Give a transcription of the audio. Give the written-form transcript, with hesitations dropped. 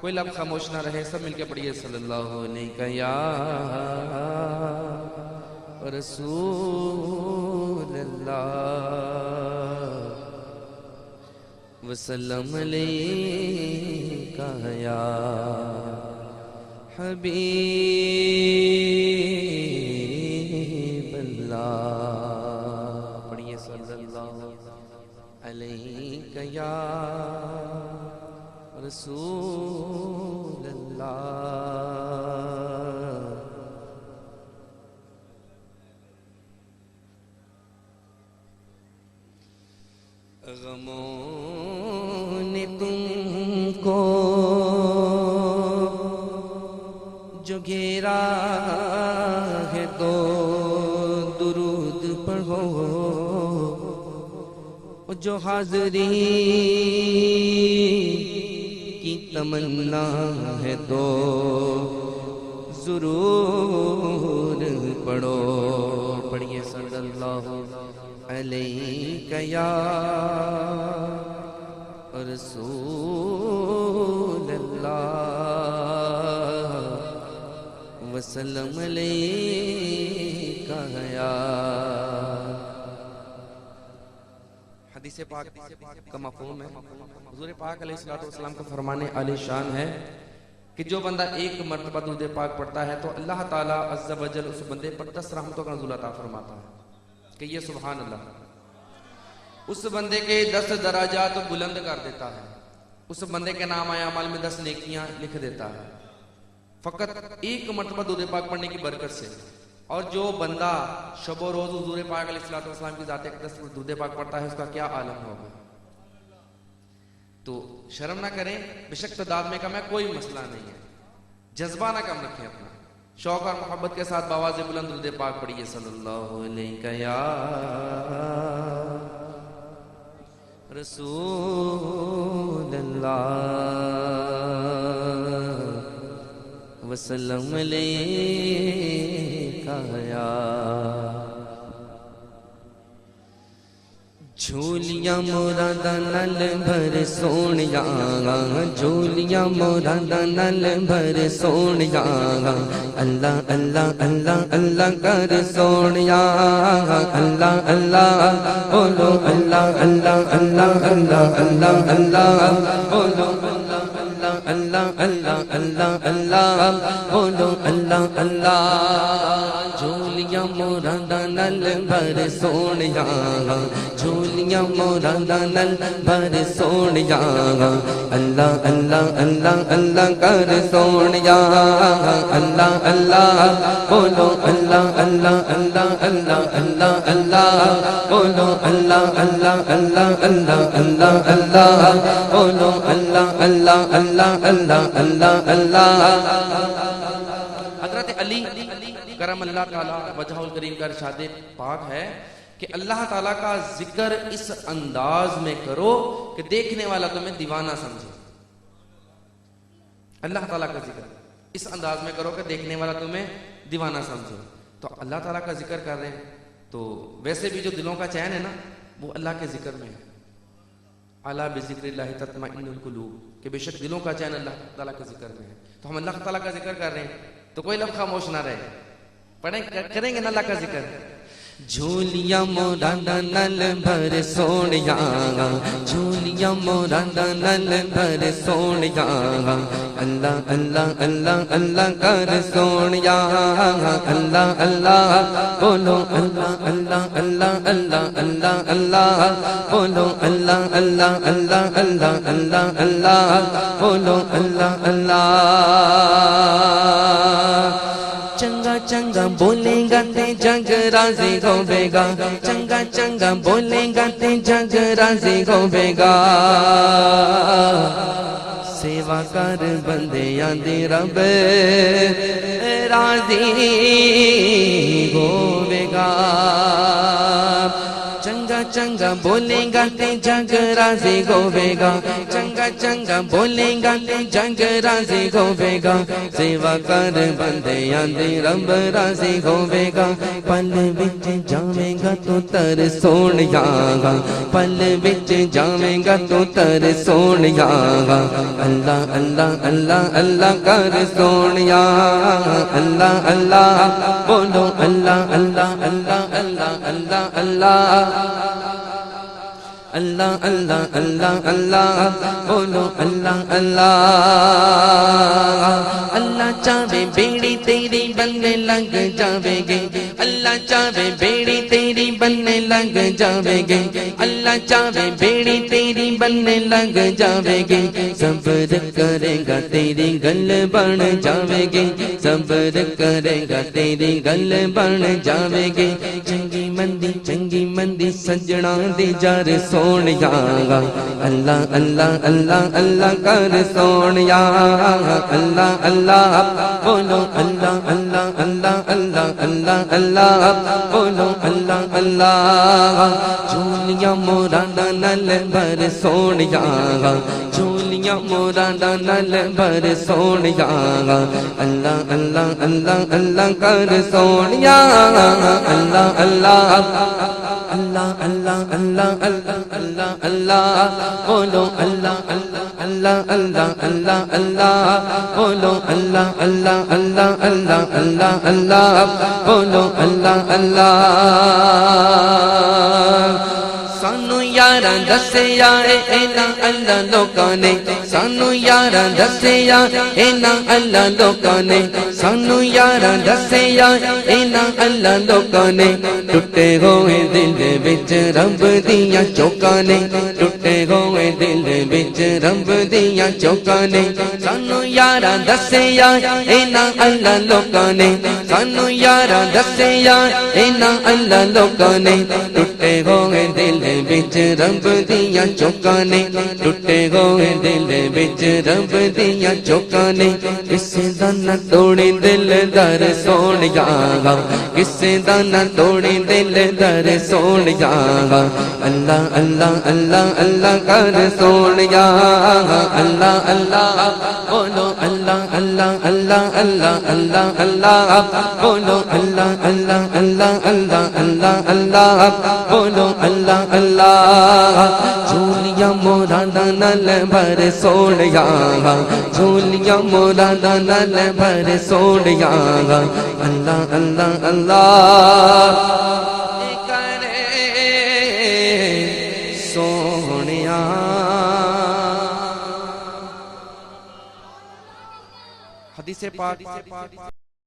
کوئی لفظ خاموش نہ رہے، سب مل کے پڑھیے صلی اللہ علیہ یا رسول اللہ وسلم علیکہ یا حبیب اللہ، پڑھیے صلی اللہ علیہ یا رسول اللہ۔ غموں نے تم کو جو گھیرا ہے تو درود پڑھو، جو حاضری کی تمنا ہے تو ضرور پڑھو، پڑھیے صلی اللہ علیہ یا رسول اللہ وسلم علیکہ یا۔ حدیث پاک کا مفہوم ہے، حضور پاک علیہ السلام کا فرمانے عالی شان ہے کہ جو بندہ ایک مرتبہ درود پاک پڑھتا ہے تو اللہ تعالیٰ عز و جل اس بندے پر 10 رحمتوں کا نزول عطا فرماتا ہے کہ یہ سبحان اللہ، اس بندے کے 10 درجات بلند کر دیتا ہے، اس بندے کے نام اعمال میں 10 نیکیاں لکھ دیتا ہے فقط ایک مرتبہ درود پاک پڑھنے کی برکت سے۔ اور جو بندہ شب و روز حضور پاک علیہ السلام کی ذات اقدس پر درود پاک پڑھتا ہے اس کا کیا عالم ہوگا۔ تو شرم نہ کریں، بے شک تعداد میں کم ہے، کوئی مسئلہ نہیں ہے، جذبہ نہ کم رکھیں اپنا، شوق اور محبت کے ساتھ بآواز بلند درود پاک پڑھیے صلی اللہ علیہ یا رسول اللہ وسلم علیکہ یا۔ جھولیاں مرادہ نل بھر سونیا، جھولیاں مرادہ نل بھر سونیا، اللہ اللہ اللہ اللہ کر سونیا، اللہ اللہ بولو، اللہ اللہ اللہ اللہ اللہ اللہ بولو، اللہ اللہ اللہ اللہ بولو، اللہ اللہ۔ جھولیاں مرادہ نل بھر سونیا، جھولیاں مرادہ نل بھر سونیا، اللہ اللہ اللہ اللہ کر سونیا، اللہ اللہ بولو، اللہ اللہ اللہ اللہ اللہ اللہ بولو، اللہ اللہ اللہ اللہ اللہ اللہ بولو، اللہ اللہ اللہ اللہ اللہ اللہ۔ حضرت علی کرم اللہ تعالیٰ وجہ الکریم کا ارشاد پاک ہے کہ اللہ تعالیٰ کا ذکر اس انداز میں کرو کہ دیکھنے والا تمہیں دیوانہ سمجھے۔ اللہ تعالیٰ کا ذکر اس انداز میں کرو کہ دیکھنے والا تمہیں دیوانہ سمجھے۔ تو اللہ تعالیٰ کا ذکر کر رہے ہیں تو ویسے بھی جو دلوں کا چین ہے نا وہ اللہ کے ذکر میں ہے، الا بذکر اللہ تطمئن القلوب، کہ بے شک دلوں کا چین اللہ تعالیٰ کے ذکر میں ہے۔ تو ہم اللہ تعالیٰ کا ذکر کر رہے ہیں تو کوئی لفظ خاموش نہ رہے، پڑھیں کریں گے نا اللہ کا ذکر۔ جھولیاں مرادہ نل بھر سونیا، جھولیاں مرادہ نل بھر سونیا، اللہ اللہ اللہ اللہ کر سونیا، اللہ اللہ بولو، اللہ اللہ اللہ اللہ اللہ اللہ بولو، اللہ اللہ اللہ اللہ اللہ اللہ بولو، اللہ اللہ۔ چنگا چنگا بولے گا تے جگ راضی ہوے گا، چنگا چنگا بولے گا تے جگ راضی ہوے گا، سیوا کر بندیاں دی رب راضی ہوے گا، چنگا چنگا بولے گا تے جگ راضی ہوے گا چنگا چنگا بولے گا تے جگ راضی ہوے گا سیوا کر بندیاں دی رب راضی ہوے گا پل وچ جاویں گا تو تر سونیا گا پل وچ جاویں گا تو تر سونیا گا اللہ اللہ اللہ اللہ کر سونیا اللہ اللہ بولو اللہ اللہ اللہ اللہ اللہ اللہ اللہ اللہ اللہ اللہ بولو اللہ اللہ اللہ چاہے بیڑی تیری بننے لگ جاوے گے اللہ چاہے بیڑی تیری بننے لگ جاوے گے اللہ چاہے بیڑی تیری بننے لگ جاوے گے صبر کرے گا تیری گل بن جاوے گے صبر کرے گا تیری گل بن جاوے گے چنگی مندی سجنا دی جار سونیا گا اللہ اللہ اللہ اللہ کر سونیا اللہ اللہ بولو اللہ اللہ اللہ اللہ اللہ اللہ بولو اللہ اللہ جھولیاں مورانا نل بھر سونیا گا جھولیاں مورانا نل بھر سونیا گا اللہ اللہ اللہ اللہ کر سونیا اللہ اللہ اللہ اللہ اللہ اللہ اللہ اللہ بولو اللہ اللہ اللہ اللہ اللہ اللہ بولو اللہ اللہ اللہ اللہ اللہ اللہ بولو اللہ اللہ سانو یاراں دسیا اینا اللہ لوکاں نے سانو یاراں دسیا اینا اللہ لوکاں نے سانو یاراں دسیا اینا اللہ لوکاں نے ٹوٹے ہوئے دل وچ رب دیاں چوکاں نے ٹوٹے ہوئے دل وچ رب دیاں چوکاں نے سانو یاراں دسیا اینا اللہ لوکاں نے سانو یاراں دسیا اینا اللہ لوکاں نے ٹوٹے ہوئے دل وچ رب دیاں چوکاں نے ٹوٹے ہوئے دل وچ رب دیاں چوکاں نے کسے دا نہ توڑی دل در سونیا گا کسے دا نہ توڑی دل در سونیا گا اللہ اللہ اللہ اللہ کر سونیا اللہ اللہ بولو اللہ اللہ اللہ اللہ اللہ اللہ بولو اللہ اللہ اللہ اللہ اللہ اللہ بولو اللہ اللہ جھولیاں مورانا نل بھر سونیا گا جھولیاں مورانا نل بھر سونیا گا اللہ اللہ اللہ کرے سونیا حدیث پاک